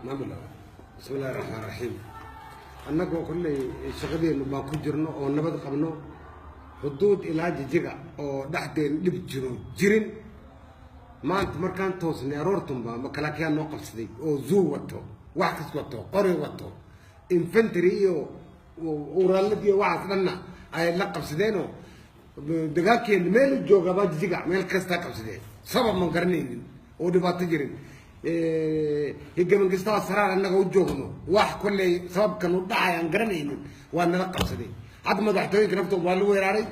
ما بلا بسم الله الرحمن الرحيم أنك كل شغلين ما كجرنا أو نبض قبنا حدود علاج جيجا أو دحدين لبجرو جرين ما أنت مركان توصل أرورتم ما كلاكيان نوقف سدي أو زو وتو واحد وتو قري وتو إنفنتري ورالدي واحد لنا أي لقب سدينه دقاكي ميل الجوجا بعد جيجا ميل كستا كسدين سبب من قرنين ودبات تجرين هيك من قصة أسرار أنك وجوهنا واحد كل سبب كانوا دعاء عن قرنين وأنا لقب سدين عد ما دحتوي كنفتو والو ويراري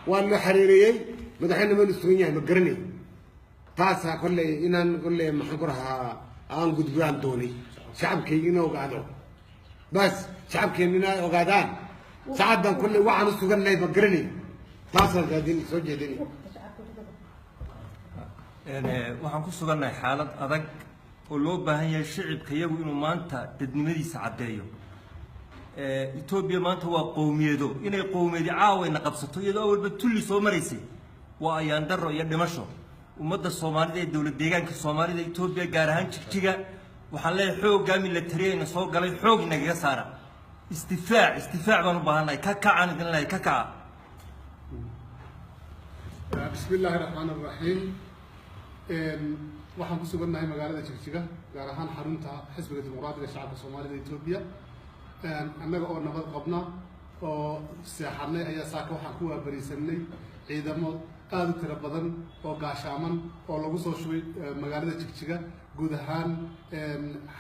والو حريري مدحين من السوينية مقرنين تاسا كل إنان كل محقرها أن قد بيان دوني شعب كينا وقعدوا بس شعب كينا وقعدان سعدا كل واحد نسوقنا لي مقرنين تاسا قاعدين سوجي ديني waxaan ku sugannahay xaalad adag oo loo baahan yahay shacabka iyagu inuu maanta dadnimadiisa cadeeyo Itoobiya maanta waa qowmiyado inay qowmiyadi caawayna qabsato iyadoo awalba tulli soo maraysay waa ayaan daro iyo dhimasho ummadda Soomaalida ee dawlad deegaanka Soomaalida Itoobiya gaar ahaan Jigjiga waxaan leeyahay xoogga militariga soo galay xoog inaga saara istifaac baan u baahanahay ka kacaan idin leeyahay ka kaca بسم الله الرحمن الرحيم waxaan ku sugannahay magaalada Jigjiga gaar ahaan xarunta xisbiga dimuqraadiga shacabka Soomaalida Itoobiya annaga oo nabad qabna oo seexanay ayaa saaka waxaan ku waabarisanay ciidamo aad u tiro badan oo gaashaaman oo lagu soo shubay magaalada Jigjiga guud ahaan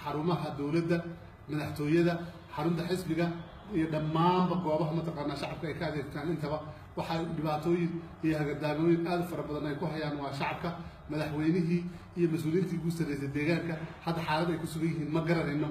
xarumaha dawladda madaxtooyada xarunta xisbiga iyo dhammaan goobaha mataqaanaa shacabka ay ka adeegtaan intaba waxay dhibaatooyin iyo hagadaamooyin aad fara badan ay ku hayaan waa shacabka madaxweynihii iyo mas'uuliyiintii ugu sarreeyay deegaanka hadda xaalad ay ku sugan yihiin ma garanayno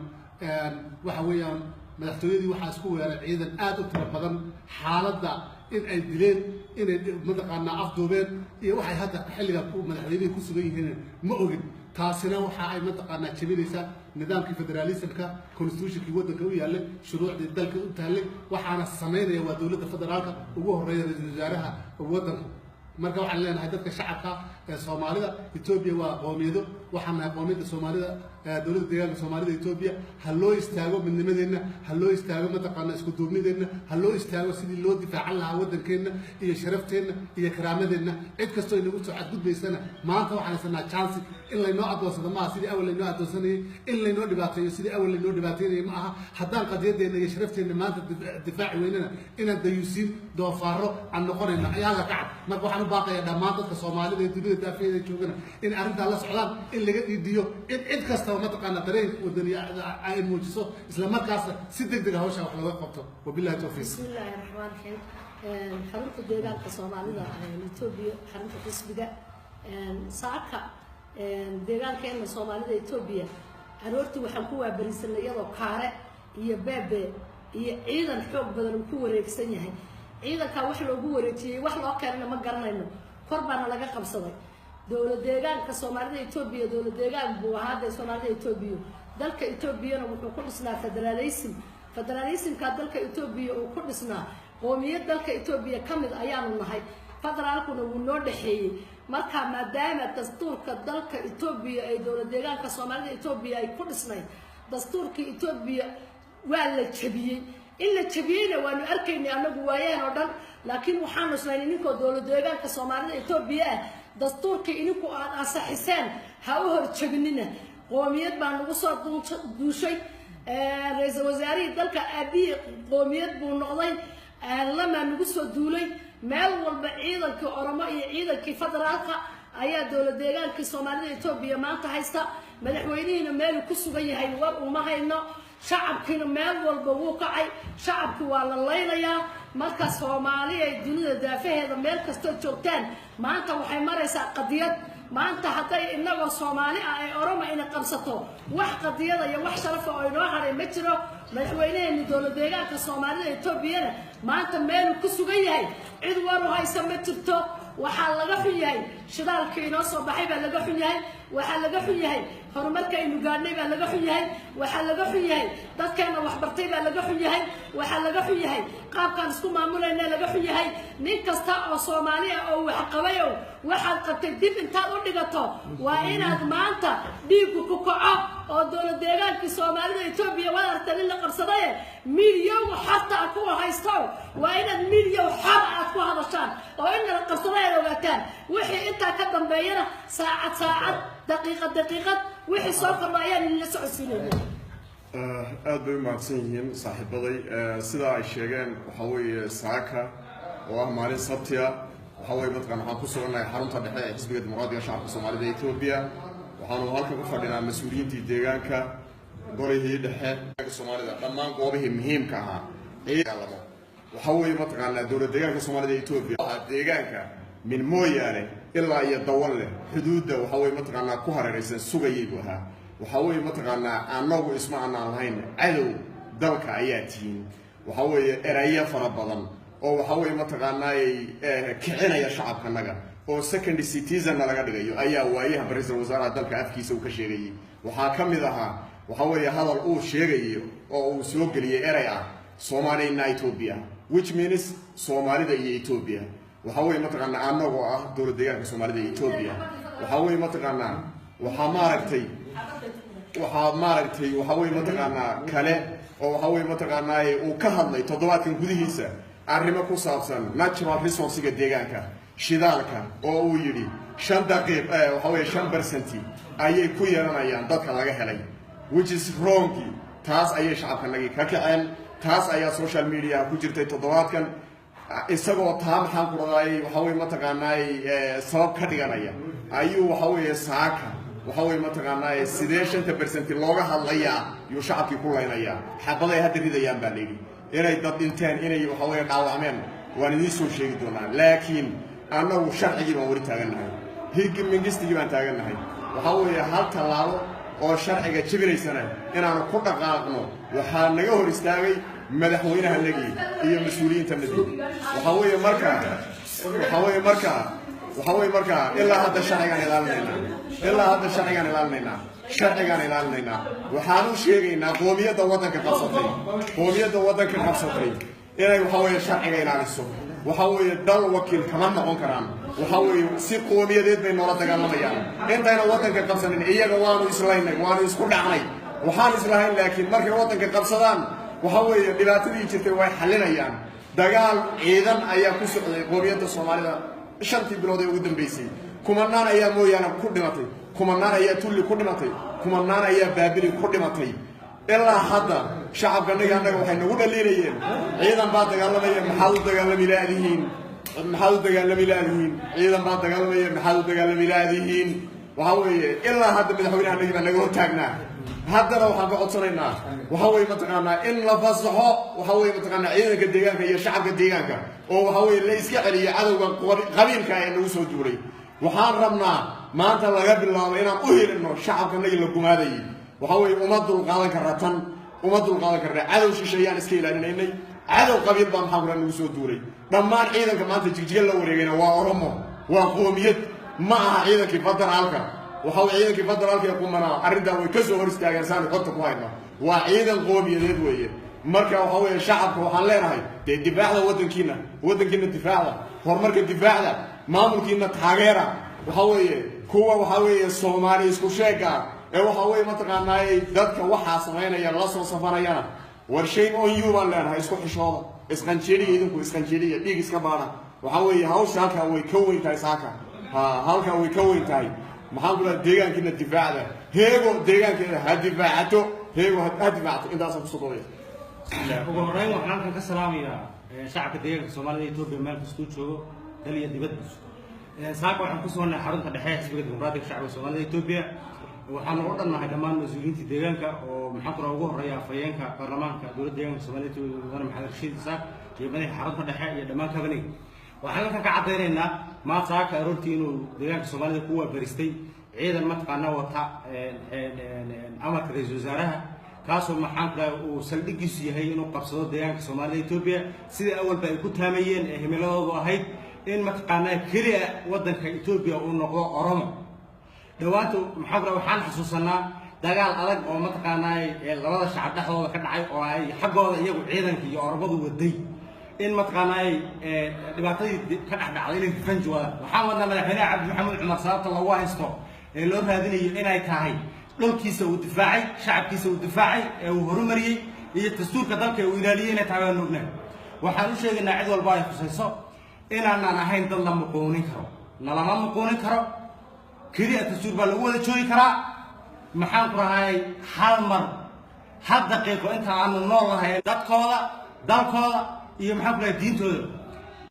waxa weeyaan madaxtooyadii waxaa isku weeray ciidan aad u tiro badan xaaladda in ay dileen inay mataqaanaa afduubeen iyo waxay hadda xilliga madaxweynihii ku sugan yihiin ma ogin taasina waxa ay mataqaanaa jabinaysaa nidaamkii federalismka constitutionkii waddanka u yaallay shuruucdii dalka u taallay waxaana samaynaya waa dowladda federaalka ugu horreeya ra'iisul wasaaraha waddanka marka waxaan leenahay dadka shacabka ee Soomaalida Itoobiya waa qoomiyado waxaan nahay qoomiyada Soomaalida dawladda deegaanka Soomaalida Itoobiya ha loo istaago midnimadeena ha loo istaago mataqaanaa isku duubnideena ha loo istaago sidii loo difaacan lahaa waddankeena iyo sharafteena iyo karaamadeenna cid kasto inagu soo cadgudbaysana maanta waxaan haysanaa chance in laynoo adoonsado maaha sidii awal laynoo adoonsanayay in laynoo dhibaateeyo sidii awal laynoo dhibaateynayay ma aha haddaan qadiyadeena iyo sharafteena maanta difaaci weynana inaan dayuusiin doofaaro aan noqonayno ayaaga kacab marka waxaan u baaqayaa dhammaan dadka Soomaalida ee dunida daafeeda joogana in arrintan la socdaan in laga dhiidiyo in cid kasta mataqaanaa dareenka wadaniga ay muujiso isla markaas si degdeg ah hawsha wax looga qabto wabillahi tawfiiq bismillaahi raxmaani raxiim xarunta deegaanka Soomaalida Itoobiya xarunta xisbiga saaka deegaankeena Soomaalida Itoobiya aroortii waxaan ku waabarisanay iyadoo kaare iyo beebe iyo ciidan xoog badan ku wareegsan yahay ciidanka wax loogu wareejiyay wax loo keenana ma garanayno kor baana laga qabsaday dawlad deegaanka Soomaalida Itoobiya dawlad deegaan buu ahaa Soomaalida Itoobiya dalka Itoobiyana wuxuu ku dhisnaa federalismka dalka Itoobiya uu ku dhisnaa qoomiyad dalka Itoobiya kamid ayaanu nahay federaalkuna wuu noo dhaxeeyay marka maadaama dastuurka dalka Itoobiya ay dawlad deegaanka Soomaalida Itoobiya ay ku dhisnay dastuurkii Itoobiya waa la jabiyay in la jabiyayna waanu arkaynay anagu waayeen oo dhan laakiin waxaan isleeyahay ninkoo dawlad deegaanka Soomaalida Itoobiya dastuurkii ininku aad asaxiseen ha u horjabinina qoomiyad baan ugu soo duushay ra'iisul wasaarihii dalka abiy qoomiyad buu noqday lama nagu soo duulay meel walba ciidankii Oromo iyo ciidankii federaalka ayaa dawlad deegaanka Soomaalida Itoobiya maanta haysta madaxweynihiina meel ku sugan yahay war uma hayno shacabkiina meel walba wuu kacay shacabku waa la leynayaa marka Soomaaliya ay dunida daafaheeda meel kasta joogtaan maanta waxay maraysaa qadiyad maanta haday inagoo Soomaali ah ay Oromo ina qabsato wax qadiyada iyo wax sharaf oo inoo haray ma jiro madaxweynaha dawlad deegaanka Soomaalida Itoobiya maanta meel ku sugan yahay cid war u haysa ma jirto waxa laga xun yahay shidaalka inoo soo baxay baa laga xun yahay waxaa laga xun yahay horumarka aynu gaadhnay baa laga xun yahay waxaa laga xun yahay dadkeena waxbartay baa laga xun yahay waxaa laga xun yahay qaabkaan isku maamulayna laga xun yahay nin kasta oo Soomaali ah oo wax qabay oo waxaad qabtay dib intaad u dhigato waa inaad maanta dhiigku ku kaco oo dowlad deegaankii Soomaalida Itoobiya waa artay la qabsaday milyan xataa ku haysto waa inaad milyan xar aad ku hadashaan oo in la qabsaday ogaataan wixii inta ka dambeeyana saacad daqiiqad wixii soo kordhayaan in la socodsiinayno aad bay u mahadsan yihiin saaxiibaday sida ay sheegeen waxa weeye saaka oo ah maalin sabtiya waxa weeye dadkan waxaan ku suganahay xarunta dhexe ee xisbiga dimuqraadiga shacabka Soomaalida ee Itoobiya waxaanu halkan u fadhinaa mas'uuliyiintii deegaanka golihii dhexe ee Soomaalida dhammaan goobihii muhiimka ahaa waxa weeye mataqaanaa dowlad deegaanka Soomaalida ee Itoobiya deegaanka min mooyaane ilaa iyo dawalle xuduudda waxa weeye mataqaanaa ku hareeraysan sugayay buu ahaa waxa weeye mataqaanaa anagu isma aanan lahayn cadow dalka ayaa tihiin waxa weeye erayo fara badan oo waxa weeye mataqaanaa kicinaya shacabkanaga oo second citizen laga dhigayo ayaa waayaha ra'iisul wasaaraha dalka afkiisa uu ka sheegayay waxaa ka mid ahaa waxa weeye hadal uu sheegayo oo uu soo geliyay eray ah Soomaaliya Itoobiya which means Soomaalida iyo Itoobiya waxa weeye mataqaanaa anagoo ah dowlad deegaanka Soomaalida iyo Itoobiya waxa weeye mataqaanaa waxa maaragtay waxa weeye mataqaanaa kale oo waxa weeye mataqaanaa uu ka hadlay toddobaadkan gudihiisa arrimo ku saabsan natural resources-ka deegaanka shidaalka oo uu yiri 5 daqiiq waxa weeye 5% ayay ku yeelanayaan dadka laga helay which is wrong taas ayay shacabkanaga ka kaceen taas ayaa social media ku jirtay toddobaadkan isagoo taa maxaan ku raday waxa weeye mataqaanaa sabab ka dhiganaya ayuu waxa weeye saaka waxa weeye mataqaanaa sidee 5% looga hadlayaa iyo shacabkii ku leynaya xabaday hadda ridayaan baa leeyahay inay dad dhinteen inay waxa weeye dhaawacmeen waan idin soo sheegi doonaa laakiin annagu sharcigii baan wari taaganahay higi mingistigii baan taaganahay waxa weeye hal talaabo oo sharciga jibinaysana inaanu ku dhaqaaqno waxaa naga hor istaagay madaxweynaha nagi iyo mas'uuliyiinta nagi waxa weeye marka ilaa hadda sharcigan ilaalinayna waxaanu sheegaynaa qoomiyadda waddanka qabsatay inay waxa weeye sharciga ilaaliso waxa weeye dal wakiil kama noqon karaan waxa weeye si qoomiyadeed bay noola dagaalamayaan intayna waddanka qabsanin iyaga waanu islaynay waanu isku dhacnay waxaan islahayn laakiin markay waddanka qabsadaan waxa weeye dhibaatadii jirtay way xalinayaan dagaal ciidan ayaa ku socday qoomiyadda Soomaalida 5 bilood ee ugu dambeysay kumanaan ayaa mooyaane ku dhimatay kumanaan ayaa tulli ku dhimatay kumanaan ayaa baabili ku dhimatay ilaa hadda shacabkanaga anaga waxay nagu dhaliinayeen ciidan baa dagaalamaya maxaad u dagaalami laadihiin ciidan baa dagaalamaya maxaad u dagaalami laadihiin waxa weeye ilaa hadda madaxweynaha nagi baa naga hortaagnaa haddana waxaan ka codsanaynaa waxa weeye mataqaanaa in la fasaxo waxa weeye mataqaanaa ciidanka deegaanka iyo shacabka deegaanka oo waxa weeye la iska celiyo cadowga qabiilka ee nagu soo duulay waxaan rabnaa maanta laga bilaabo inaan u helino shacabkanaga la gumaadayay waxa weeye uma dulqaadan karna cadow shisheeyaan iska ilaalinaynay cadow qabiil baa maxaa nagu soo duulay dhammaan ciidanka maanta jigjiga la wareegayna waa oromo waa qoomiyad ma aha ciidankii federaalka waxa weeye ciidankii federaalka ee kumanaa arrintaa way ka soo hor istaageen saanu xogta ku hayno waa ciidan qoomiyadeed weeye marka waxa weeye shacabka waxaan leenahay dee difaacda waddankiina difaacda horumarka difaacda maamulkiina taageera waxa weeye kuwa waxa weeye Soomaali isku sheega ee waxa weeye mataqaanaa dadka waxa sameynaya la soo safarayana war shay oo yuuban leenahay isku xishooda isqanjeeliya dhiig iska baara waxa weeye hawsha halka way ka weyn tahay saaka halka way ka weyn tahay maxaa kula deegaankiina difaacda heego deegaankeeda ha difaacato intaas ku soo dooyay ugu horeyn waxaan halkan ka salaamayaa shacabka deegaanka Soomaalida Itoobiya meel kasta uu joogo daliya dibadda saaka waxaan ku sugnahay xarunta dhexe ee xisbiga dimuqraadiga shacabka Soomaalida Itoobiya waxaan u dhannahay dhammaan mas'uuliyiinta deegaanka oo maxaa kula ugu horeeya afayeenka baarlamaanka dowladda deegaanka Soomaalida Itoobiya mudane Maxamed Rashiid Isaaq iyo madaxa xarunta dhexe iyo dhammaan kabaniga waxaan halkan ka cadeynaynaa ma saaka aroortii inuu deegaanka Soomaalida ku waabaristay ciidan mataqaana wata amarka ra'iisul wasaaraha kaasoo maxaan ku dhahay uu saldhigiisu yahay inuu qabsado deegaanka Soomaalida Itoobiya sida awalba ay ku taamayeen himiladoodu ahayd in mataqaanaa keliya waddanka Itoobiya uu noqdo Oromo dhawaantu maxaa waxaan xasuusanaa dagaal adag oo mataqaanaa labada shacab dhexdooda ka dhacay oo ay xaggooda iyagu ciidanka iyo Oromadu waday in mataqaanaa dhibaatadii ka dhacday inay fanji wada waxaan wadnaa madaxweynaha Cabdi Maxamed Cumar sababta lagu haysto ee loo raadinayo inay tahay dhulkiisa uu difaacay shacabkiisa uu difaacay ee uu horumariyay iyo dastuurka dalka uu ilaaliyay inay tahay waan ognahay waxaan u sheegaynaa cid walba ay khusayso inaanaan ahayn dad la muquunin karo nalama muquunin karo keliya dastuur baa lagu wada joogi karaa maxaan ku rahay hal mar hal daqiiqo inta aanu nool nahay dadkooda dalkooda iyo maxaan ku rahay diintooda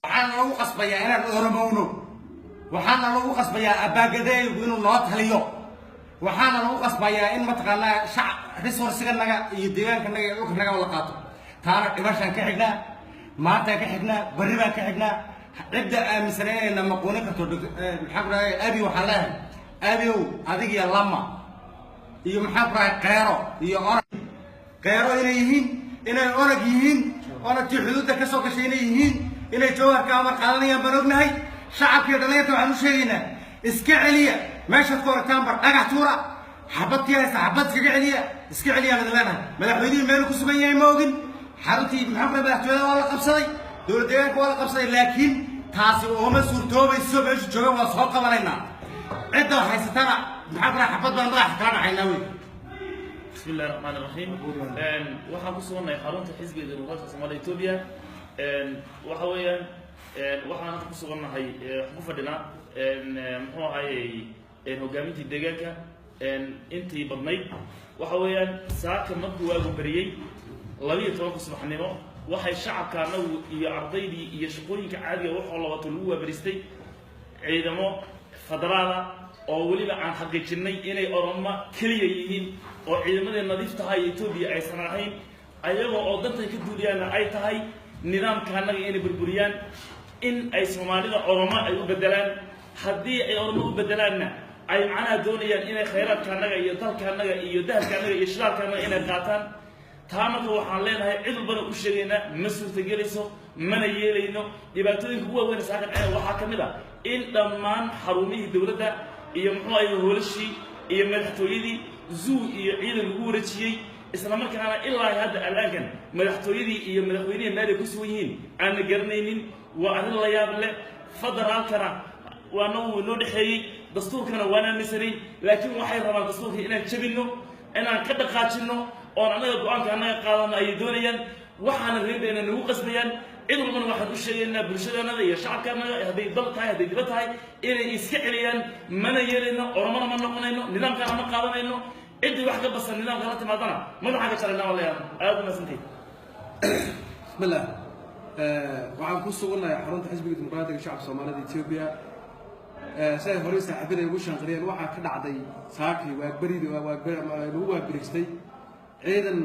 waxaan lagu qasbayaa inaan oromowno waxaana lagu qasbayaa abaagadeeygu inuu noo taliyo waxaana lagu qasbayaa in mataqaanaa shacab resourciganaga iyo deegaankanaga iyo dhulkanaga la qaato taana dhimashaan ka xignaa maantaan ka xignaa barri baan ka xignaa cidda aaminsan inayna maquunin karto maxaan ku rahay abi waxaan leeyahay abiow adig iyo lama iyo maxaan ku rahay qeero iyo onag qeero inay yihiin inay onag yihiin onagtii xuduudda ka soo gashay inay yihiin inay jawharka amar qaadanayaan baan ognahay shacabkii dhalinyarta waxaan u sheegaynaa iska celiya meeshaad ku aragtaan bar dhagax tuura xabadkii haysta xabad iska celiya mid leenahay madaxweynihii meelu ku sugan yahay ma ogin xaruntii maxaan ku rahay madaxtooyada waa la qabsaday dowlad deegaanka waa la qabsaday laakiin taasi ooma suurtoobayso meeshu jooga waa soo qabanaynaa cidda haysatana maxaan ku rahay xabad baan madaxa kala dhacaynaa wey بسم الله الرحمن الرحيم waxaan ku suganahay xarunta xisbiga dimuqraadiga Soomaaliya Itoobiya waxa weeyaan waxaan ku suganahay ku fadhinaa muxuu ahaayay hogaamintii deegaanka intii badnayd waxa weeyaan saaka markuu waagu bariyay 12 subaxnimo waxay shacabka anagu iyo ardaydii iyo shaqooyinka caadiga waxoo la wato lagu waabaristay ciidamo fadlaada oo waliba aan xaqiijinay inay Oromo kaliya yihiin oo ciidamada nadiifta ah ee Itoobiya ay sanahayn ayagoo oo dantay ka duuliyaan ay tahay nidaamka anaga inay burburiyaan in ay Soomaalida Oromo ay u bedelaan haddii ay Oromo u bedelaanna ay macnaha doonayaan inay khayraadka anaga iyo dalka anaga iyo dahabka anaga iyo shidaalka anaga inay qaataan taa marka waxaan leenahay cid walbana u sheegaynaa ma suurtagelayso mana yeelayno dhibaatooyinka ugu waaweyn saakan waxaa ka mid ah in dhammaan xarumihii dowladda iyo muxuu ahaay hoolashii iyo madaxtooyadii zoo iyo ciidan lagu wareejiyey isla markaana ilaa hadda al'aankan madaxtooyadii iyo madaxweynihii meel ay ku sugan yihiin aan la garanaynin waa arrin la yaab leh federaalkana waana uu noo dhexeeyey dastuurkana waanaan nisanayn laakiin waxay rabaan dastuurka inaan jabinno inaan ka dhaqaajinno oon annaga go-aanka annaga qaadano ayay doonayaan waxaana reebayna nagu qasbayaan cid walbana waxaan u sheegaynaa bulshadeenada iyo shacabkaanaga hadday dal tahay hadday dibad tahay inay iska celiyaan mana yeelayno oromona ma noqonayno nidaamkaana ma qaadanayno ciddii wax ka basan nidaamka la timaadana madaxa ka jaraynaa walayaal aad u mahadsantihiin bismillah waxaan ku suganahay xarunta xisbiga dimuqraadiga shacabka Soomaalida Itoobiya say hore saaxiibada ugu shanqariyeen waxaa ka dhacday saakii waagbaridii lagu waagbaristay ciidan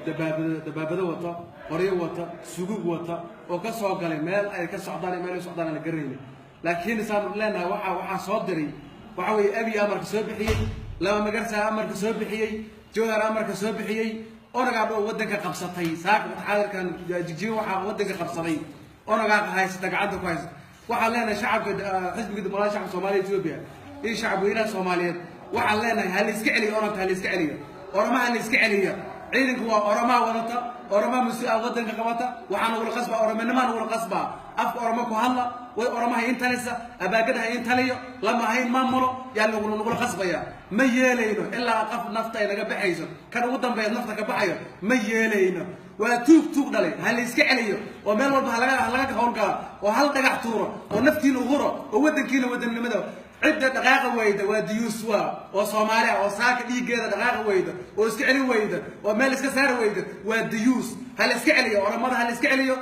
dabaabado wata qoryo wata sugug wata oo ka soo galay meel ay ka socdaan meel ay socdaan la garanaynin laakiin isaan leenahay waxa soo diray waxa way abi amarka soo bixiyay laba magarsa amarka soo bixiyay joohar amarka soo bixiyay onaga oo wadanka qabsatay saaka taxadirkan jijiyo waxa wadanka qabsaday onaga haysta gacanta ku haysta waxa leenahay shacabka xisbiga dimuqraadiga shacabka Soomaaliya Itoobiya iyo shacabweynaha Soomaaliyeed waxa leenahay hal iska celiyo onaga hal iska celiyo Oromo hal iska celiyo ciidanku waa Oromo wadata Oromo masuul wadanka qabata waxaana wada qasba Oromonimada wada qasba afka Oromo ku hadla way Oromo hayn talisa abaagada hayn taliyo lama hayn maamulo yaa lagu qasbaya ma yeelayno ilaa qaf nafta ay naga baxayso kan ugu dambeeyo nafta ka baxayo ma yeelayno waa tuug dhalay hal iska celiyo oo meel walba laga hawlgala oo hal dhagax tuuro oo naftiina u huro oo wadankiina wadannimada عدة دقائق ويدا وديوسوا وصوماليا وساك ديجيدا دقائق ويدا واسكعلي ويدا ومال اسكسار ويدا وديوس هل اسكعلي ورمضان هل اسكعلي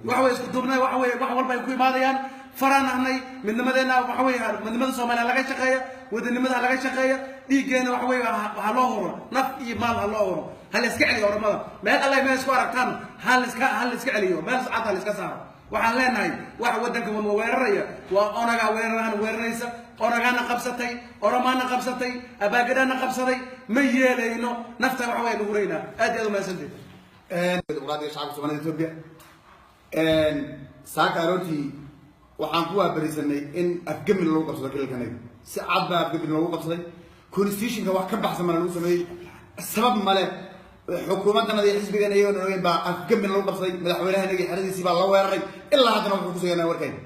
وحوي اسكتبنا وحوي والبا يكوي ماضيان فرانا هني من نمدنا وحوي من نمد صوماليا لغاية شقية ودن نمدها لغاية شقية ديجينا وحوي هالوهر نفي مال هالوهر هل اسكعلي ورمضان ما الله ما يسوارك كان هل اسكعلي ما سعات هل اسكسار waxaan leenahay wax wadanka ma weeraraya waa onaga weeraraysa onagana qabsatay oromana qabsatay abaagadana qabsaday ma yeelayno nafta wax way lagu reeyna aad iyo aad ma sandeed dimuqraadiga shacabka Soomaaliya Itoobiya saaka aroortii waxaan ku waabarisanay in afgamin lagu qabsado kilalkanaga si cad baa afgamin loogu qabsaday constitutionka wax ka baxsan mana lagu sameeyey sabab male xukuumadana iyo xisbigan iyagoo ogeyn baa afgamin lagu qabsaday madaxweynahanagii xeradiisii baa la weeraray ilaa haddana wuxuu ku suganaa warkayna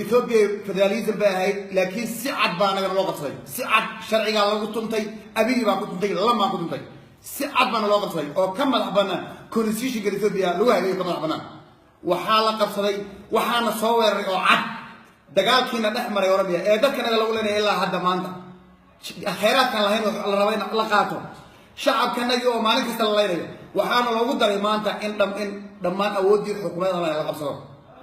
Ethiopia federalism bay ahayd laakiin si cad baa naga loo qabsaday si cad sharciga lagu tuntay abiyi baa ku tuntay lama ku tuntay si cad baa loo qabsaday oo ka madax banaan constitutionka Ethiopia lagu hagaajiyay ka madax banaan waxaa la qabsaday waxaana soo weeraray oo cad dagaalkiina dhex maray Oromia ee dadkanaga lagu leenahay ilaa hadda maanta khayraadkan lahayn la rabo in la qaato shacabkanaga oo maalin kasta la leenayo waxaana loogu daray maanta in dhammaan awoodii xukuumadda la qabsado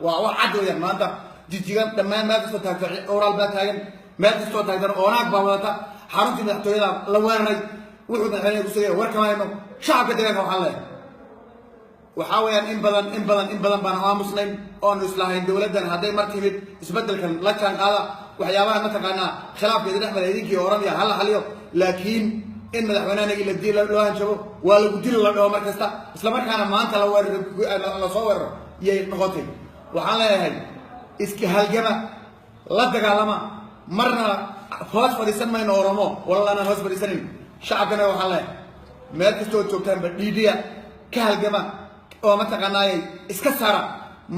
waa wax cad weeyaan maanta jijigan dhammaan meel kastoo taagtay oral baa taagan meel kastoo taagtan oonaag baa wadata xaruntii madaxtooyada la weeraray wuxuu madaxweynaha ku sugaya warkamayno shacabka deegaanka waxaan leeyahay waxaa weeyaan in badan baan aamusnayn oonu islahayn dowladdan hadday mar timid isbeddelkan la jaan qaada waxyaabaha mataqaanaa khilaafkeeda dhex mara idinkii Oromia hala haliyo laakiin in madaxweynahanagii la dilo loo hanjabo waa lagu dili la dhaho mar kasta isla markaana maanta la soo weeraro yay noqotay waxaan leeyahay iska halgama la dagaalama marna hoos fadhiisan mayno Oromo wallana hoos fadhiisanin shacabkana waxaan leeyahay meel kastoo joogtaan ba dhiidhiya ka halgama oo mataqaanaa iska saara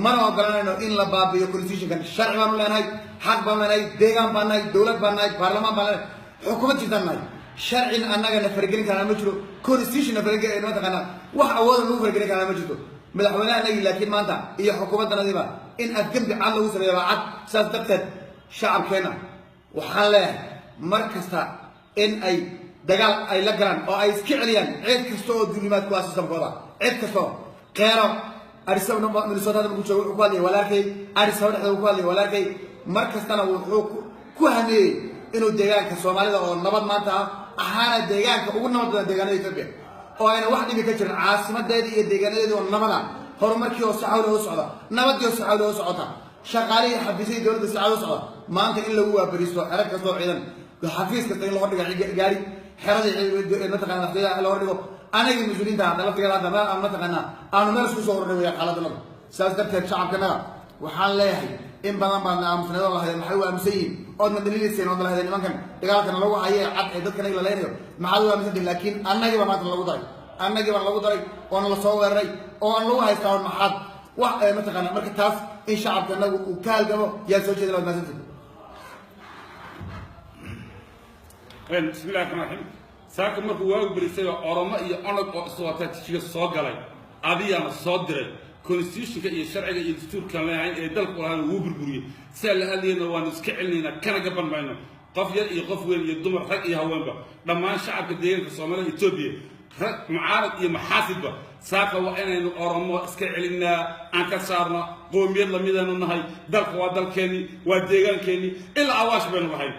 mana ogolanayno in la baabiyo constitutionkan sharci baan leenahay xaq baan leenahay deegaan baan nahay dowlad baan nahay baarlamaan baan leenahay xukuumad jirtaan nahay sharcin annagana fargelin karana ma jiro constitution fargelin mataqaanaa wax awood lagu fargelin karana ma jirto madaxweynahanagii laakiin maanta iyo xukuumaddanadiiba in afgembi cad lagu sameeyo waa cad saas darteed shacabkeena waxaan leeyahay mar kasta in ay dagaal ay la galaan oo ay iska celiyaan cid kasta oo duulimaad ku ah sistamkooda cid kasta qeero arisabna Minnesota ku joogo ku hadlay walaalkay arisabna ku hadlay walaalkay mar kastana wuxuu ku haneeyay inuu deegaanka Soomaalida oo nabad maanta ahaana deegaanka ugu nabad badan deegaanada Itoobiya oo ayna wax dhibi ka jirin caasimadeeda iyo deegaanadeeda oo nabada horumarkii oo saxawda u socda nabadii oo saxawda u socota shaqaalihii xafiisyada dowladda saxawda u socda maanta in lagu waabaristo xerad kasta oo ciidan xafiis kasta in loo dhigo gaari xeradii mataqaanaa nafteeda loo dhigo anagii mas'uuliyiinta hadda laftigeeda hadda meel mataqaanaa aanu meel isku soo horreeyay xaaladnada saas darteed shacabkanaga waxaan leeyahay in badan baan aamusnado lahayd maxay u aamusan yihiin oodna daliiliseen oo lahayd nimankan dagaalkan lagu hayay cad ee dadkan la leenayo maxaa u aamusan laakiin annagii baa maanta lagu daray oo la soo weeraray oo aan lagu haystaa maxad wax ay mataqaanaa marka taas in shacabkanaga uu ka halgamo yaa soo jeedaa maasanta بسم الله الرحمن الرحيم ساكن markuu waagu barisay Oromo iyo onag oo iswaata tijiga soo galay adiyana soo diray constitutionka iyo sharciga iyo dastuurka leeyahay ee dalku aan ugu burburiyay si la hadlayna waan iska celinayna kana gaban mayno qof yar iyo qof weyn iyo dumar rag iyo haweenba dhammaan shacabka deegaanka Soomaaliya Itoobiya rag mucaarad iyo maxaasibba saaka waa inaynu Oromo iska celinaa aan ka saarno qoomiyad lamidana nahay dalku waa dalkeeni waa deegaankeeni ilaa awaash baynu nahay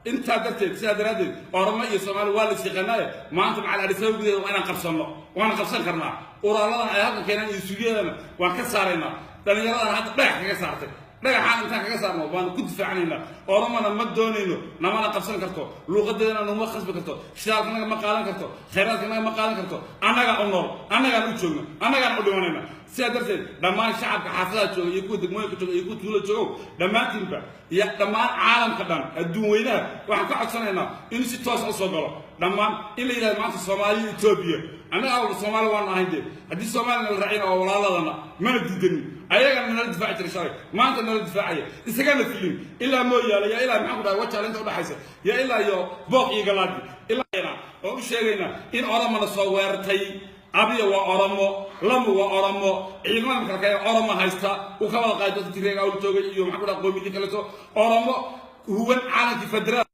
انت درتك سيد رادل ورما يا سومال والد شيخنايه ما انت مع الارسال غديد وانا قبسنو وانا قبسن كرنا ورالada ay halka keenan iyo suugeedana waan ka saarayna dhalinyarada hadda dhagax kaga saartay dhagaxan inta kaga saarno waan ku difaacnayna oramana ma doonayno namana qabsan karto luuqadeena nama khasbi karto shaqadana ma qaadan karto khayraadkana ma qaadan karto anaga u nool anaga u joogno anaga u dhimanayna sida darteed dhammaan shacabka xaafadaha jooga iyo kuwa degmooyinka jooga iyo kuwa tuulo jooga dhammaantiinba iyo dhammaan caalamka dhan adduun weynaha waxaan ka codsanaynaa in si toos ah soo galo dhammaan in la yiraahdo maanta Soomaaliya Itoobiya anaga oo Soomaali waan ahayd hadii Soomaaliya la raacin oo walaaladana mana diidan ayaga nala difaaci jiray shalay maanta nala difaacaya isagana filim ilaa mooyaale ya ilaa maxaan ku dhahay waxa inta u dhaxaysa ya ilaa iyo booq iyo galaadi ilaa oo u sheegayna in Oromana soo weertay abiya waa Oromo lamu waa Oromo ciidan kale Oromo haysta u ka wada qaado tigreega oo joogay iyo maxaan ku dhahay qoomiyad kale Oromo huwa caalamka federaal